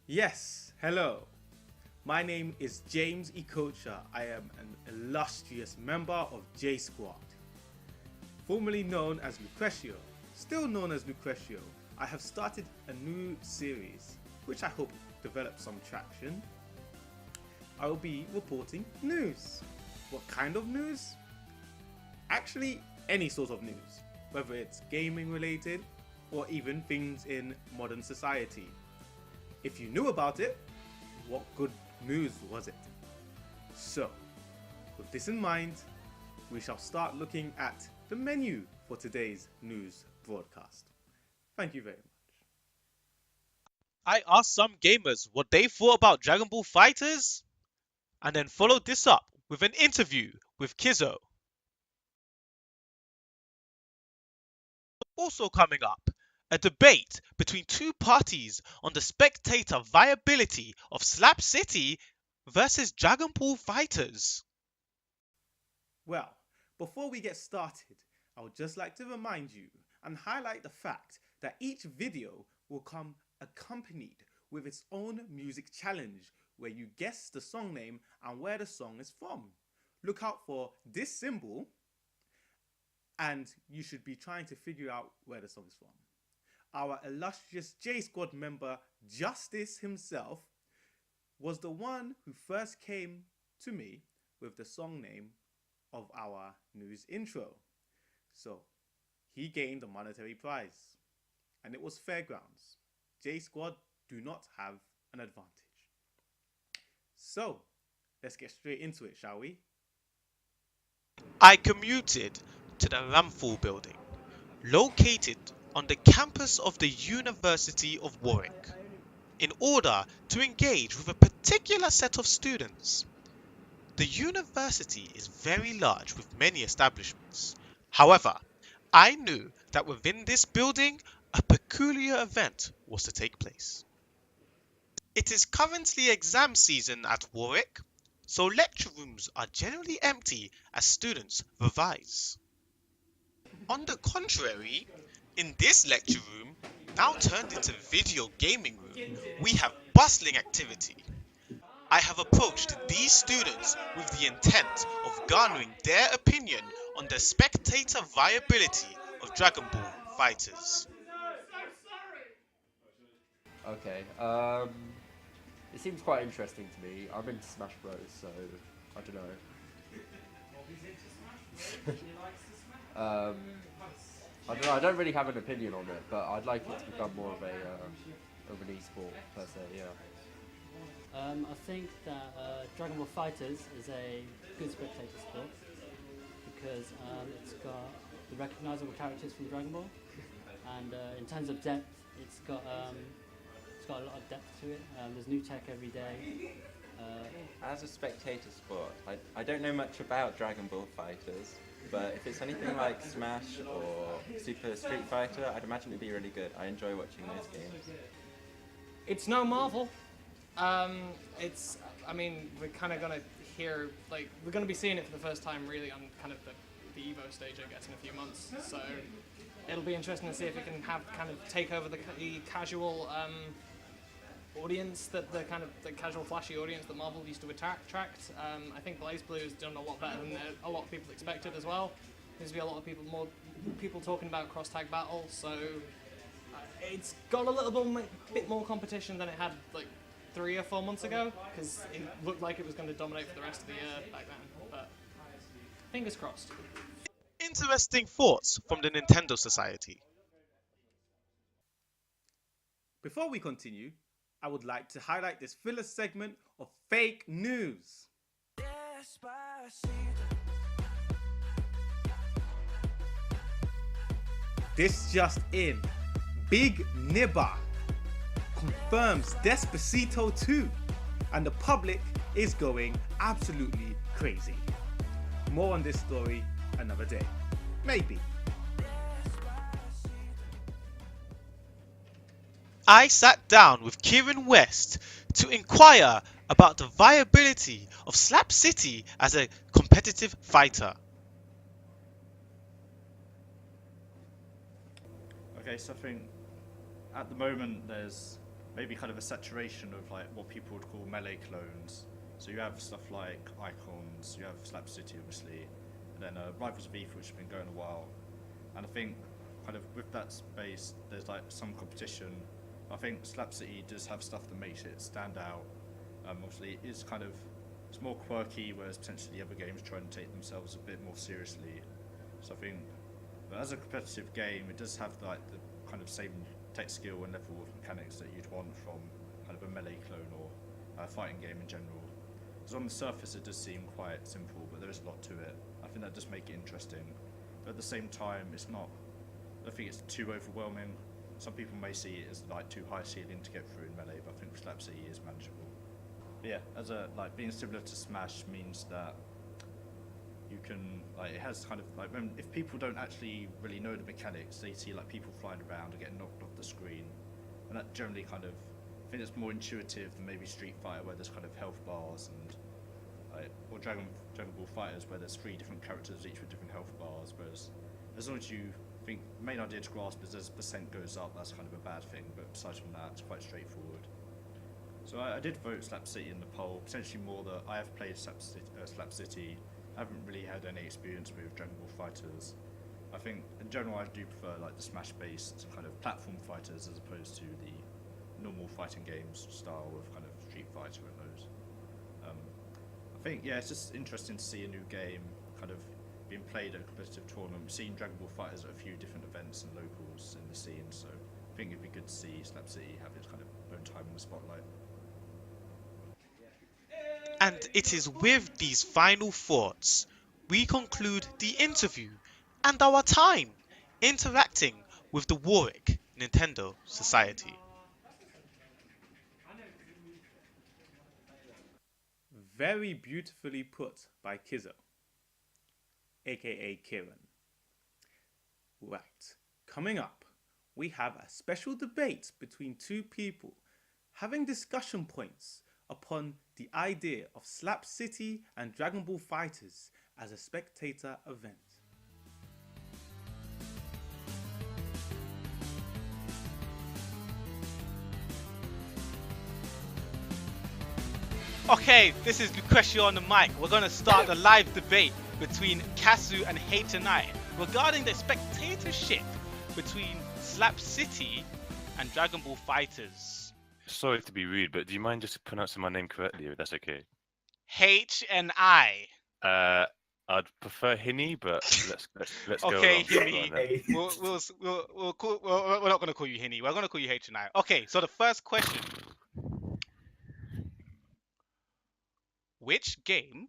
Yes, hello. My name is James Ikocha. I am an illustrious member of J Squad. Formerly known as Lucretio, still known as Lucretio, I have started a new series which I hope develops some traction. I will be reporting news. What kind of news? Actually, any sort of news, whether it's gaming related or even things in modern society. If you knew about it, what good news was it? So, with this in mind, we shall start looking at the menu for today's news broadcast. Thank you very much. I asked some gamers what they thought about Dragon Ball Fighters, and then followed this up with an interview with Kizzo. Also coming up, a debate between two parties on the spectator viability of Slap City versus Dragon Ball Fighters. Well, before we get started, I would just like to remind you and highlight the fact that each video will come accompanied with its own music challenge where you guess the song name and where the song is from. Look out for this symbol and you should be trying to figure out where the song is from. Our illustrious J Squad member Justice himself was the one who first came to me with the song name of our news intro. So he gained a monetary prize and it was Fairgrounds. J Squad do not have an advantage. So let's get straight into it, shall we? I commuted to the Ramphal building, located on the campus of the University of Warwick, in order to engage with a particular set of students. The university is very large with many establishments. However, I knew that within this building a peculiar event was to take place. It is currently exam season at Warwick, so lecture rooms are generally empty as students revise. On the contrary, in this lecture room, now turned into video gaming room, we have bustling activity. I have approached these students with the intent of garnering their opinion on the spectator viability of Dragon Ball Fighters. Okay. It seems quite interesting to me. I'm into Smash Bros, so I don't know. I don't know. I don't really have an opinion on it, but I'd like it to become more of an e-sport per se. Yeah. I think that Dragon Ball Fighters is a good spectator sport because it's got the recognisable characters from Dragon Ball, and in terms of depth, it's got a lot of depth to it. There's new tech every day. As a spectator sport, I don't know much about Dragon Ball Fighters, but if it's anything like Smash or Super Street Fighter, I'd imagine it'd be really good. I enjoy watching those games. It's no Marvel. We're kind of gonna hear, we're gonna be seeing it for the first time really on kind of the Evo stage, I guess, in a few months. So it'll be interesting to see if it can take over the casual audience, the casual flashy audience that Marvel used to attract. I think BlazBlue has done a lot better than a lot of people expected as well. There's be a lot of more people talking about cross tag battle, so it's got a little bit more competition than it had 3 or 4 months ago, because it looked like it was going to dominate for the rest of the year back then, but fingers crossed. Interesting thoughts from the Nintendo Society. Before we continue, I would like to highlight this filler segment of fake news. This just in, Big Nibba confirms Despacito 2 and the public is going absolutely crazy. More on this story another day. Maybe. I sat down with Kieran West to inquire about the viability of Slap City as a competitive fighter. Okay, so I think at the moment there's maybe kind of a saturation of like what people would call melee clones. So you have stuff like Icons, you have Slap City obviously, and then Rivals of Ether, which has been going a while. And I think kind of with that space, there's like some competition. I think Slap City does have stuff that makes it stand out. Obviously, it's kind of it's more quirky, whereas potentially the other games try and take themselves a bit more seriously. So I think, but as a competitive game, it does have like the kind of same tech skill and level of mechanics that you'd want from kind of a melee clone or a fighting game in general. Because on the surface, it does seem quite simple, but there is a lot to it. I think that does make it interesting. But at the same time, it's not. I don't think it's too overwhelming. Some people may see it as like too high ceiling to get through in melee, but I think Slap City is manageable. But yeah, as a like being similar to Smash means that you can like it has kind of like if people don't actually really know the mechanics, they see like people flying around and getting knocked off the screen, and that generally kind of I think it's more intuitive than maybe Street Fighter where there's kind of health bars and or Dragon Ball FighterZ where there's 3 different characters each with different health bars. Whereas as long as you think the main idea to grasp is as percent goes up, that's kind of a bad thing. But aside from that, it's quite straightforward. So I did vote Slap City in the poll, potentially more that I have played Slap City. I haven't really had any experience with Dragon Ball FighterZ. I think in general I do prefer like the Smash-based kind of platform fighters as opposed to the normal fighting games style of kind of Street Fighter and those. I think yeah, it's just interesting to see a new game kind of being played at a competitive tournament. We've seen Dragon Ball FighterZ at a few different events and locals in the scene, so I think it'd be good to see Slap City have its kind of own time in the spotlight. And it is with these final thoughts we conclude the interview and our time interacting with the Warwick Nintendo Society. Very beautifully put by Kizzo, aka Kieran. Right, coming up, we have a special debate between 2 people having discussion points upon the idea of Slap City and Dragon Ball FighterZ as a spectator event. Okay, this is Lucretio on the mic. We're going to start the live debate between Kasu and H&I regarding the spectatorship between Slap City and Dragon Ball FighterZ. Sorry to be rude, but do you mind just pronouncing my name correctly, if that's okay? H&I. I'd prefer Hinny, but let's go. Okay, along. Hinny. We're not going to call you Hinny. We're going to call you H&I. Okay, so the first question. Which game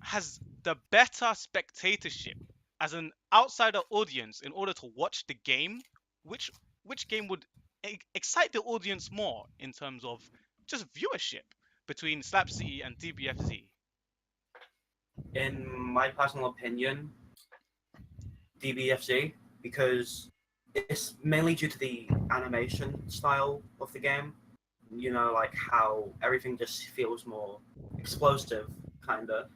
has the better spectatorship as an outsider audience in order to watch the game? Which game would excite the audience more in terms of just viewership between Slap City and DBFZ? In my personal opinion, DBFZ, because it's mainly due to the animation style of the game. You know, like how everything just feels more explosive, kinda.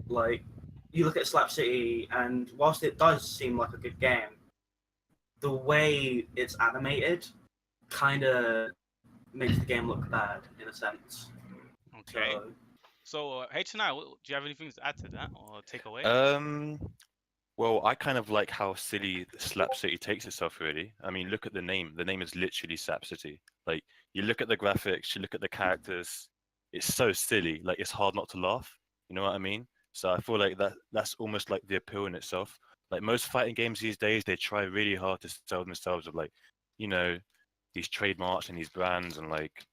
Like, you look at Slap City, and whilst it does seem like a good game, the way it's animated kinda makes the game look bad, in a sense. Okay. So H&I, do you have anything to add to that or take away? Well, I kind of like how silly Slap City takes itself, really. I mean, look at the name. The name is literally Slap City. Like, you look at the graphics, you look at the characters, it's so silly. Like, it's hard not to laugh. You know what I mean? So I feel like that's almost like the appeal in itself. Like, most fighting games these days, they try really hard to sell themselves of, like, you know, these trademarks and these brands and, like,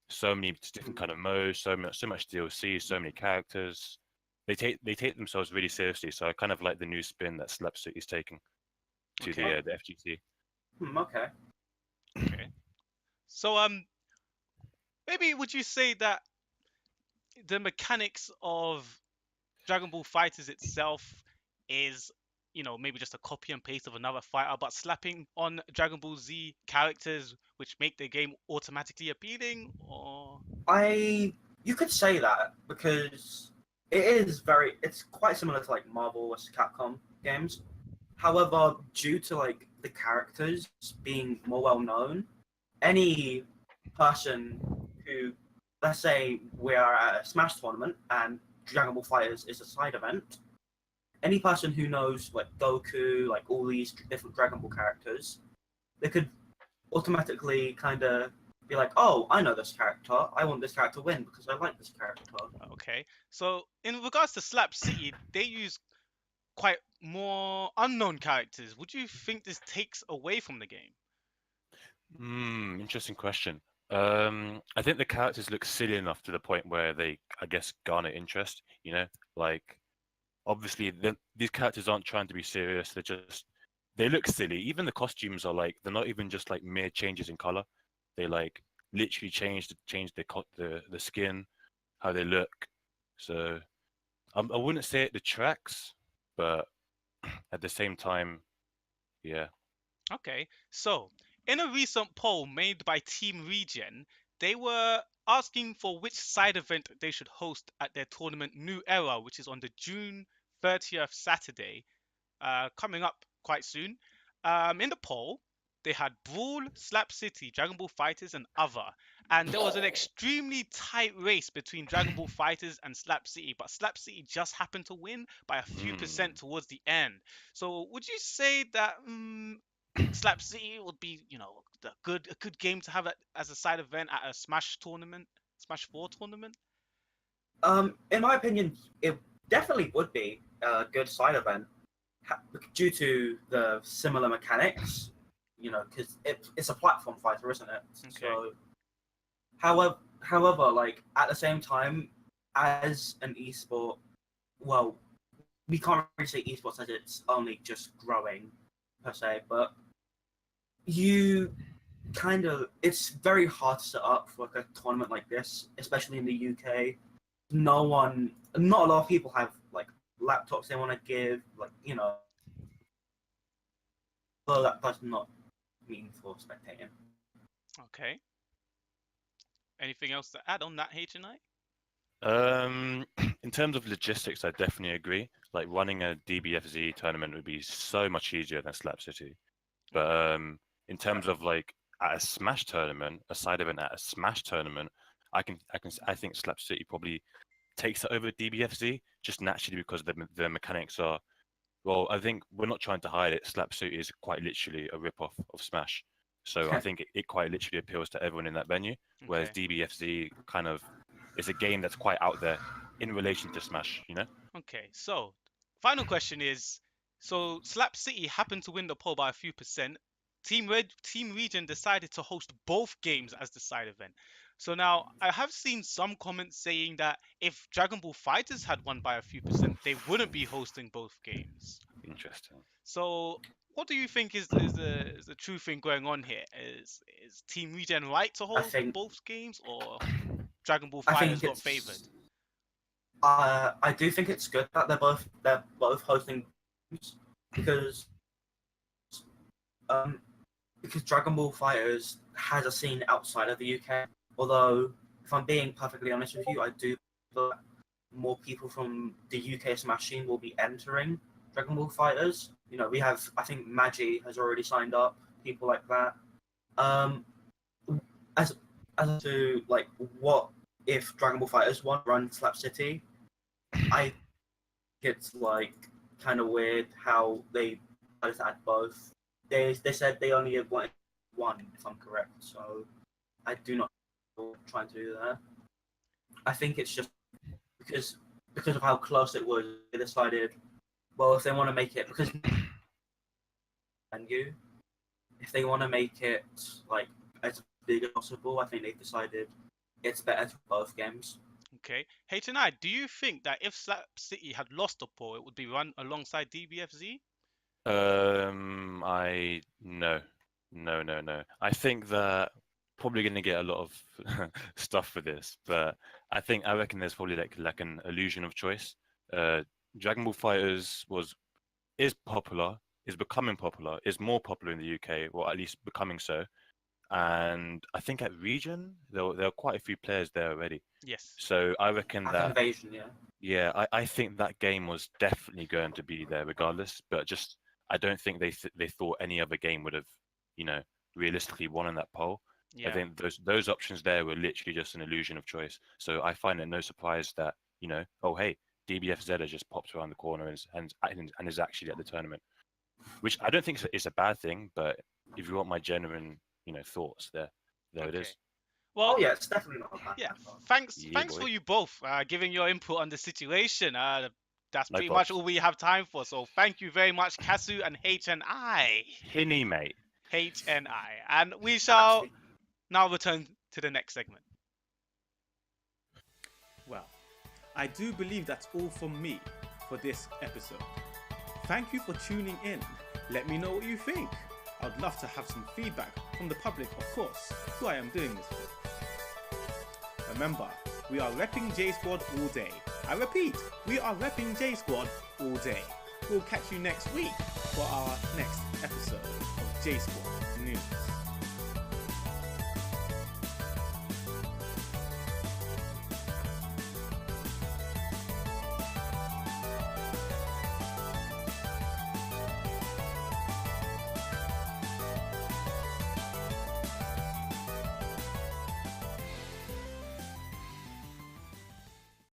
so many different kind of modes, so much DLC, so many characters. They take themselves really seriously. So I kind of like the new spin that Slap City's taking to the FGC. Okay. Okay. So maybe would you say that the mechanics of Dragon Ball FighterZ itself is, you know, maybe just a copy and paste of another fighter, but slapping on Dragon Ball Z characters which make the game automatically appealing? Or you could say that, because it's quite similar to like Marvel vs. Capcom games. However, due to like the characters being more well known, any person who, let's say we are at a Smash tournament and Dragon Ball Fighters is a side event. Any person who knows like Goku, like all these different Dragon Ball characters, they could automatically kind of be like, oh, I know this character. I want this character to win because I like this character. Okay. So in regards to Slap City, they use quite more unknown characters. Would you think this takes away from the game? Interesting question. I think the characters look silly enough to the point where they, I guess, garner interest. You know, like obviously these characters aren't trying to be serious. They look silly. Even the costumes are like they're not even just like mere changes in color. They like literally change the skin, how they look. So I wouldn't say it detracts, but at the same time, yeah. Okay, so in a recent poll made by Team Regen, they were asking for which side event they should host at their tournament New Era, which is on the June 30th Saturday, coming up quite soon. In the poll, they had Brawl, Slap City, Dragon Ball Fighters, and other. And there was an extremely tight race between Dragon Ball Fighters and Slap City, but Slap City just happened to win by a few percent towards the end. So would you say that Slap City would be, a good game to have as a side event at a Smash tournament, Smash 4 tournament? In my opinion, it definitely would be a good side event due to the similar mechanics. You know, because it's a platform fighter, isn't it? Okay. So, however, like at the same time, as an esport, well, we can't really say esports as it's only just growing per se, but it's very hard to set up for like a tournament like this, especially in the UK. Not a lot of people have like laptops they want to give, like well, that does not mean for spectating. Okay. Anything else to add on that, H&I? In terms of logistics, I definitely agree. Like running a DBFZ tournament would be so much easier than Slap City. But in terms of like at a Smash tournament, a side event at a Smash tournament, I think Slap City probably takes it over DBFZ just naturally because the mechanics are. Well, I think we're not trying to hide it. Slap City is quite literally a rip-off of Smash. So I think it quite literally appeals to everyone in that venue, whereas DBFZ kind of is a game that's quite out there in relation to Smash, you know? Okay, so final question is, so Slap City happened to win the poll by a few percent. Team Regen decided to host both games as the side event. So now I have seen some comments saying that if Dragon Ball Fighters had won by a few percent, they wouldn't be hosting both games. Interesting. So what do you think is the true thing going on here? Is Team Regen right to host both games, or Dragon Ball Fighters got favored? I do think it's good that they're both hosting games because Dragon Ball Fighters has a scene outside of the UK. Although, if I'm being perfectly honest with you, I do feel that more people from the UK Smash scene will be entering Dragon Ball Fighters. You know, we have, I think Magi has already signed up, people like that. As to like, what if Dragon Ball Fighters want to run Slap City? I think it's like kind of weird how they decided to add both. They said they only wanted one, if I'm correct. So I do not know trying to do that. I think it's just because of how close it was. They decided, well, if they want to make it because if they want to make it like as big as possible, I think they've decided it's better for both games. Okay. H&I, do you think that if Slap City had lost the poll, it would be run alongside DBFZ? No. I think that probably going to get a lot of stuff for this, but I reckon there's probably like an illusion of choice. Dragon Ball Fighters is popular, is becoming popular, is more popular in the UK, or at least becoming so. And I think at Region there are quite a few players there already. Yes. So I reckon that Invasion, yeah. Yeah, I think that game was definitely going to be there regardless, but just I don't think they thought any other game would have, realistically won in that poll. Yeah. I think those options there were literally just an illusion of choice. So I find it no surprise that, you know, oh hey, DBFZ has just popped around the corner and is actually at the tournament, which I don't think is a bad thing. But if you want my genuine, you know, thoughts, there it is. Well, Oh yeah, it's definitely not a bad. yeah. thing. Thanks boy. for you both giving your input on the situation. That's No pretty much props. all we have time for. So thank you very much, Kasu and HNI. Hinny, mate. HNI. And we shall now return to the next segment. Well, I do believe that's all from me for this episode. Thank you for tuning in. Let me know what you think. I'd love to have some feedback from the public, of course, who I am doing this for. Remember, we are repping J Squad all day. I repeat, we are repping J Squad all day. We'll catch you next week for our next episode of J Squad News.